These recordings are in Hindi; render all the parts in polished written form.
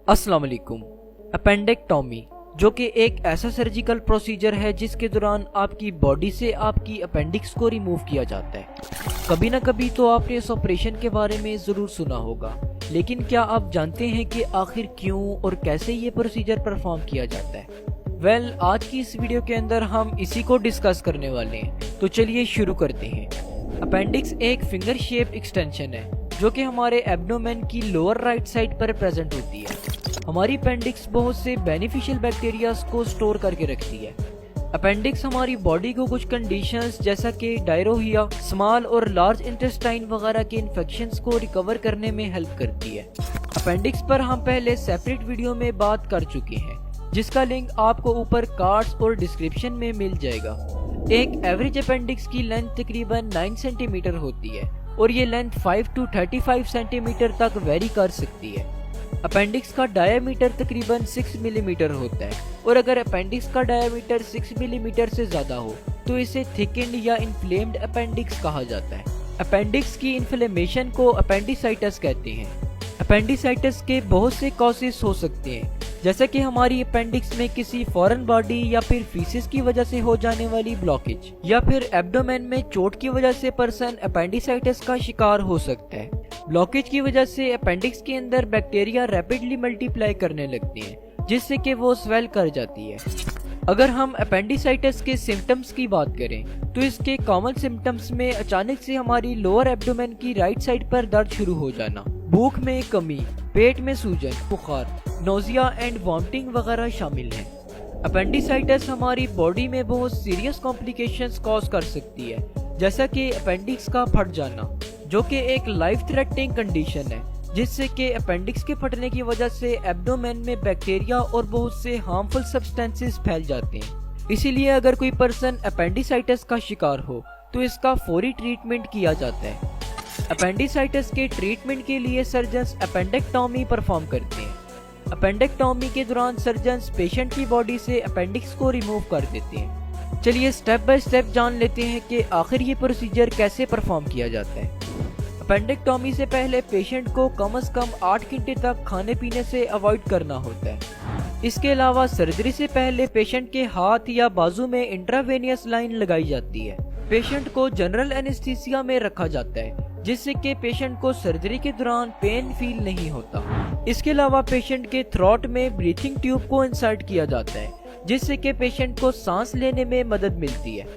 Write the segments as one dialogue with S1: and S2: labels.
S1: अस्सलाम वालेकुम। अपेंडेक्टॉमी जो कि एक ऐसा सर्जिकल प्रोसीजर है जिसके दौरान आपकी बॉडी से आपकी अपेंडिक्स को रिमूव किया जाता है। कभी ना कभी तो आपने इस ऑपरेशन के बारे में ज़रूर सुना होगा, लेकिन क्या आप जानते हैं कि आखिर क्यों और कैसे ये प्रोसीजर परफॉर्म किया जाता है? आज की इस वीडियो के अंदर हम इसी को डिस्कस करने वाले हैं, तो चलिए शुरू करते हैं। अपेंडिक्स एक फिंगर शेप एक्सटेंशन है जो कि हमारे एब्डोमेन की लोअर राइट साइड पर प्रेजेंट होती है। हमारी अपेंडिक्स बहुत से बेनिफिशियल बैक्टीरियाज को स्टोर करके रखती है। अपेंडिक्स हमारी बॉडी को कुछ कंडीशंस जैसा कि डायरोहिया, स्मॉल और लार्ज इंटेस्टाइन वगैरह के इन्फेक्शंस को रिकवर करने में हेल्प करती है। अपेंडिक्स पर हम पहले सेपरेट वीडियो में बात कर चुके हैं, जिसका लिंक आपको ऊपर कार्ड्स और डिस्क्रिप्शन में मिल जाएगा। एक एवरेज अपेंडिक्स की लेंथ तकरीबन 9 सेंटीमीटर होती है और ये लेंथ 5 to 35 सेंटीमीटर तक वेरी कर सकती है। अपेंडिक्स का डायमीटर तकरीबन 6 मिलीमीटर होता है और अगर अपेंडिक्स का डायमीटर 6 मिलीमीटर से ज्यादा हो तो इसे थिकेंड या इन्फ्लेम्ड अपेंडिक्स कहा जाता है। अपेंडिक्स की इन्फ्लेमेशन को अपेंडिसाइटिस कहते हैं। अपेंडिसाइटिस के बहुत से कॉजेस हो सकते हैं, जैसे कि हमारी अपेंडिक्स में किसी फॉरेन बॉडी या फिर फीसिस की वजह से हो जाने वाली ब्लॉकेज, या फिर एब्डोमेन में चोट की वजह से पर्सन अपेंडिसाइटिस का शिकार हो सकता है। ब्लॉकेज की वजह से अपेंडिक्स के अंदर बैक्टीरिया रैपिडली मल्टीप्लाई करने लगते हैं, जिससे कि वो स्वेल कर जाती है। अगर हम अपेंडिसाइटिस के सिम्टम्स की बात करें तो इसके कॉमन सिम्टम्स में अचानक से हमारी लोअर एब्डोमेन की राइट साइड पर दर्द शुरू हो जाना, भूख में कमी, पेट में सूजन, बुखार, नोजिया एंड वॉमिटिंग वगैरह शामिल हैं। अपेंडिसाइटिस हमारी बॉडी में बहुत सीरियस कॉम्प्लिकेशंस कॉज कर सकती है, जैसा कि अपेंडिक्स का फट जाना, जो कि एक लाइफ थ्रेटनिंग कंडीशन है, जिससे कि अपेंडिक्स के फटने की वजह से एब्डोमेन में बैक्टीरिया और बहुत से हार्मफुल सब्सटेंसेस फैल जाते हैं। इसीलिए अगर कोई पर्सन अपेंडिसाइटिस का शिकार हो तो इसका फौरी ट्रीटमेंट किया जाता है। अपेंडिसाइटिस के ट्रीटमेंट के लिए सर्जन्स अपेंडेक्टॉमी परफॉर्म करते हैं। अपेंडेक्टॉमी के दौरान सर्जन्स पेशेंट की बॉडी से अपेंडिक्स को रिमूव कर देते हैं। चलिए स्टेप बाय स्टेप जान लेते हैं कि आखिर ये प्रोसीजर कैसे परफॉर्म किया जाता है। अपेंडेक्टॉमी से पहले पेशेंट को कम से कम 8 घंटे तक खाने पीने से अवॉइड करना होता है। इसके अलावा सर्जरी से पहले पेशेंट के हाथ या बाजू में इंट्रावेनियस लाइन लगाई जाती है। पेशेंट को जनरल एनेस्थीसिया में रखा जाता है, जिससे कि पेशेंट को सर्जरी के दौरान पेन फील नहीं होता। इसके अलावा पेशेंट के थ्रोट में ब्रीथिंग ट्यूब को इंसर्ट किया जाता है, जिससे कि पेशेंट को सांस लेने में मदद मिलती है।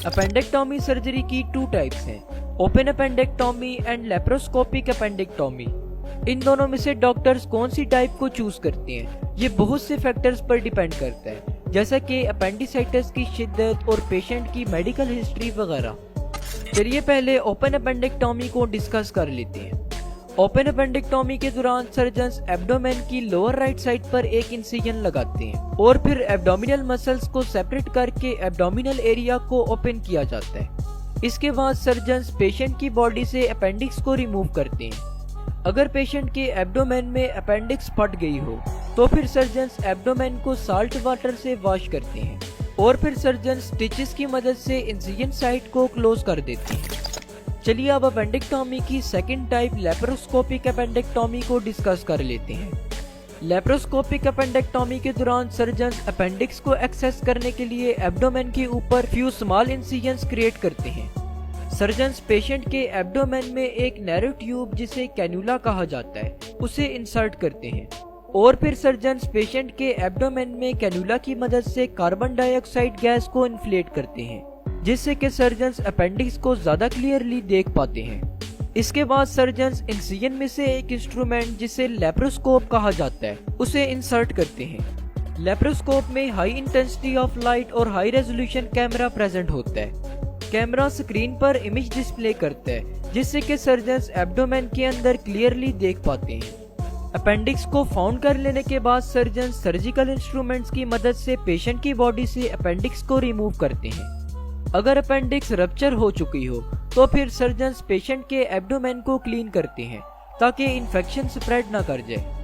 S1: अपेंडेक्टॉमी सर्जरी की 2 टाइप्स हैं, ओपन अपेंडेक्टॉमी एंड लेप्रोस्कोपिक अपेंडेक्टॉमी। इन दोनों में से डॉक्टर्स कौन सी टाइप को चूज करते हैं ये बहुत से फैक्टर्स पर डिपेंड करता है, जैसा कि अपेंडिसाइटिस की शिद्दत और पेशेंट की मेडिकल हिस्ट्री वगैरह। चलिए पहले ओपन अपेंडेक्टॉमी को डिस्कस कर लेते हैं। ओपन अपेंडेक्टॉमी के दौरान सर्जन्स एब्डोमेन की लोअर राइट साइड पर एक इंसिजन लगाते हैं और फिर एब्डोमिनल मसल्स को सेपरेट करके एब्डोमिनल एरिया को ओपन किया जाता है। इसके बाद सर्जन्स पेशेंट की बॉडी से अपेंडिक्स को रिमूव करते हैं। अगर पेशेंट के एब्डोमेन में अपेंडिक्स फट गई हो तो फिर सर्जन्स एब्डोमेन को साल्ट वाटर से वॉश करते हैं और फिर सर्जन्स स्टिचेस की मदद से इंसिजन साइट को क्लोज कर देते हैं। चलिए अब अपेंडेक्टॉमी की सेकंड टाइप लेप्रोस्कोपिक अपेंडेक्टॉमी को डिस्कस कर लेते हैं। लेप्रोस्कोपिक अपेंडेक्टॉमी के दौरान सर्जन्स अपेंडिक्स को एक्सेस करने के लिए एब्डोमेन के ऊपर फ्यू स्मॉल इंसिजन्स क्रिएट करते हैं। सर्जन्स पेशेंट के एब्डोमेन में एक नैरो ट्यूब, जिसे कैन्यूला कहा जाता है, उसे इंसर्ट करते हैं और फिर सर्जन्स पेशेंट के एब्डोमेन में कैन्यूला की मदद से कार्बन डाइऑक्साइड गैस को इन्फ्लेट करते हैं, जिससे कि सर्जन्स अपेंडिक्स को ज्यादा क्लियरली देख पाते हैं। इसके बाद सर्जन्स इंसिजन में से एक इंस्ट्रूमेंट, जिसे लेप्रोस्कोप कहा जाता है, उसे इंसर्ट करते हैं। लेप्रोस्कोप में हाई इंटेंसिटी ऑफ लाइट और हाई रेजोल्यूशन कैमरा प्रेजेंट होता है। कैमरा स्क्रीन पर इमेज डिस्प्ले करता है, जिससे कि सर्जन्स एब्डोमेन के अंदर क्लियरली देख पाते हैं। अपेंडिक्स को फाउंड कर लेने के बाद सर्जन्स सर्जिकल इंस्ट्रूमेंट्स की मदद से पेशेंट की बॉडी से अपेंडिक्स को रिमूव करते हैं। अगर अपेंडिक्स रप्चर हो चुकी हो तो फिर सर्जन्स पेशेंट के एब्डोमेन को क्लीन करते हैं ताकि इन्फेक्शन स्प्रेड ना कर जाए।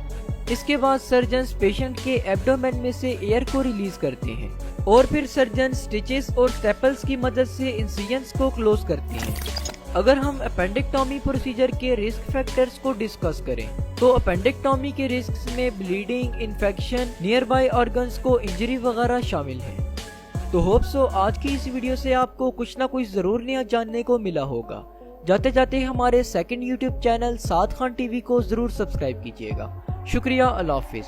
S1: इसके बाद सर्जन्स पेशेंट के एब्डोमेन में से एयर को रिलीज करते हैं और फिर सर्जन स्टिचेस और स्टेपल्स की मदद से इंसिजन्स को क्लोज करते हैं। अगर हम अपेंडिक्टोमी प्रोसीजर के रिस्क फैक्टर्स को डिस्कस करें तो अपेंडिक्टोमी के रिस्क में bleeding, infection, near by organs को इंजरी वगैरह शामिल है। तो होप सो आज की इस वीडियो से आपको कुछ ना कुछ जरूर नया जानने को मिला होगा। जाते जाते हमारे सेकंड यूट्यूब चैनल साद खान टीवी को जरूर सब्सक्राइब कीजिएगा। शुक्रिया, अल्लाह हाफिज।